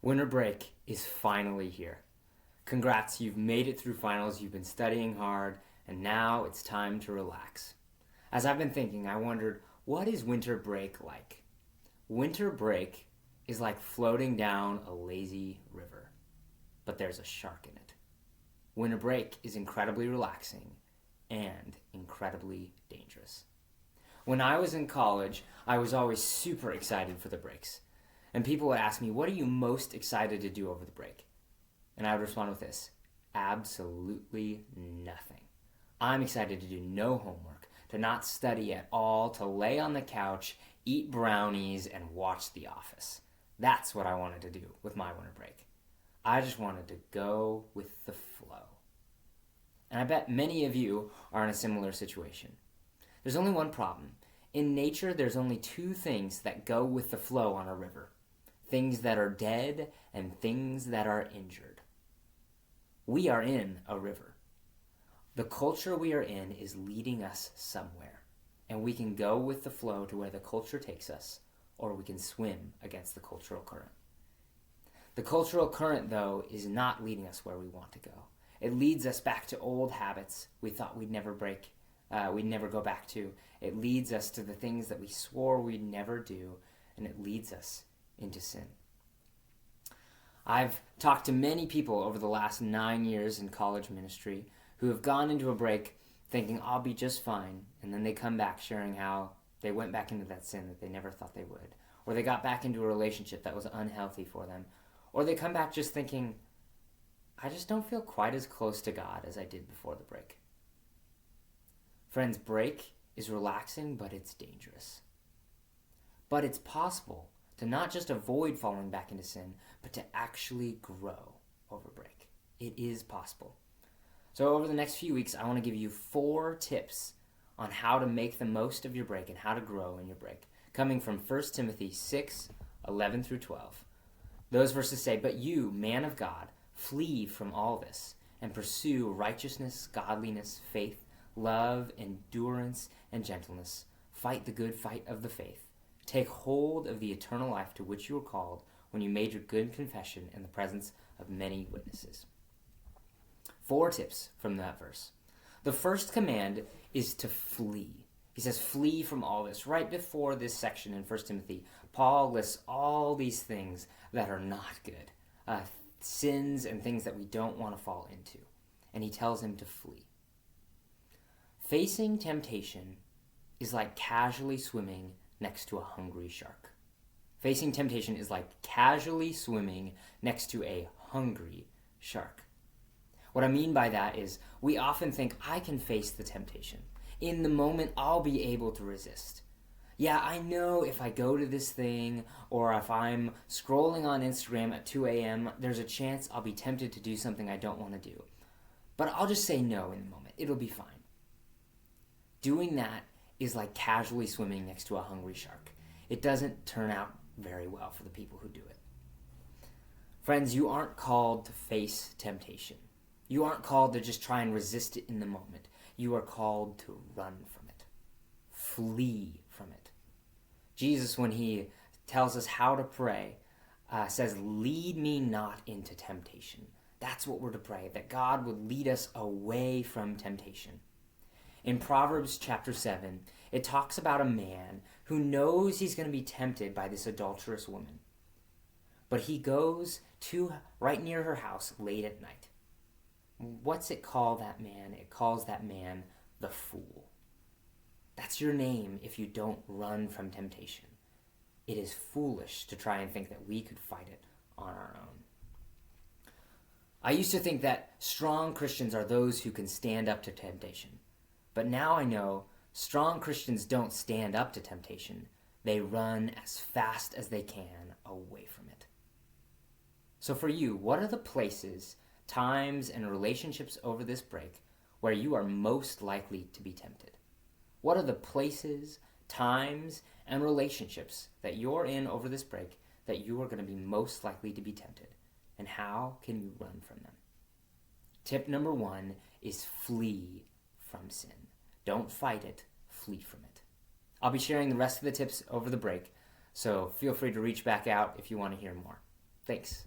Winter break is finally here. Congrats, you've made it through finals, you've been studying hard, and now it's time to relax. As I've been thinking, I wondered, what is winter break like? Winter break is like floating down a lazy river, but there's a shark in it. Winter break is incredibly relaxing and incredibly dangerous. When I was in college, I was always super excited for the breaks. And people would ask me, what are you most excited to do over the break? And I would respond with this: absolutely nothing. I'm excited to do no homework, to not study at all, to lay on the couch, eat brownies, and watch The Office. That's what I wanted to do with my winter break. I just wanted to go with the flow. And I bet many of you are in a similar situation. There's only one problem. In nature, there's only two things that go with the flow on a river: things that are dead and things that are injured. We are in a river. The culture we are in is leading us somewhere, and we can go with the flow to where the culture takes us, or we can swim against the cultural current. The cultural current, though, is not leading us where we want to go. It leads us back to old habits we thought we'd never go back to. It leads us to the things that we swore we'd never do, and it leads us into sin. I've talked to many people over the last 9 years in college ministry who have gone into a break thinking, I'll be just fine, and then they come back sharing how they went back into that sin that they never thought they would, or they got back into a relationship that was unhealthy for them, or they come back just thinking, I just don't feel quite as close to God as I did before the break. Friends, break is relaxing, but it's dangerous. But it's possible to not just avoid falling back into sin, but to actually grow over break. It is possible. So over the next few weeks, I want to give you 4 tips on how to make the most of your break and how to grow in your break, coming from 1 Timothy 6:11 through 12. Those verses say, "But you, man of God, flee from all this, and pursue righteousness, godliness, faith, love, endurance, and gentleness. Fight the good fight of the faith. Take hold of the eternal life to which you were called when you made your good confession in the presence of many witnesses." 4 tips from that verse. The first command is to flee. He says, flee from all this. Right before this section in 1 Timothy, Paul lists all these things that are not good, sins and things that we don't want to fall into. And he tells him to flee. Facing temptation is like casually swimming next to a hungry shark. Facing temptation is like casually swimming next to a hungry shark. What I mean by that is we often think, I can face the temptation. In the moment, I'll be able to resist. Yeah, I know if I go to this thing or if I'm scrolling on Instagram at 2 a.m., there's a chance I'll be tempted to do something I don't want to do. But I'll just say no in the moment. It'll be fine. Doing that is like casually swimming next to a hungry shark. It doesn't turn out very well for the people who do it. Friends, you aren't called to face temptation. You aren't called to just try and resist it in the moment. You are called to run from it. Flee from it. Jesus, when he tells us how to pray, says, lead me not into temptation. That's what we're to pray, that God would lead us away from temptation. In Proverbs chapter 7, it talks about a man who knows he's going to be tempted by this adulterous woman. But he goes to right near her house late at night. What's it call that man? It calls that man the fool. That's your name if you don't run from temptation. It is foolish to try and think that we could fight it on our own. I used to think that strong Christians are those who can stand up to temptation. But now I know strong Christians don't stand up to temptation. They run as fast as they can away from it. So for you, what are the places, times, and relationships over this break where you are most likely to be tempted? What are the places, times, and relationships that you're in over this break that you are going to be most likely to be tempted? And how can you run from them? Tip number 1 is flee from sin. Don't fight it, flee from it. I'll be sharing the rest of the tips over the break, so feel free to reach back out if you want to hear more. Thanks.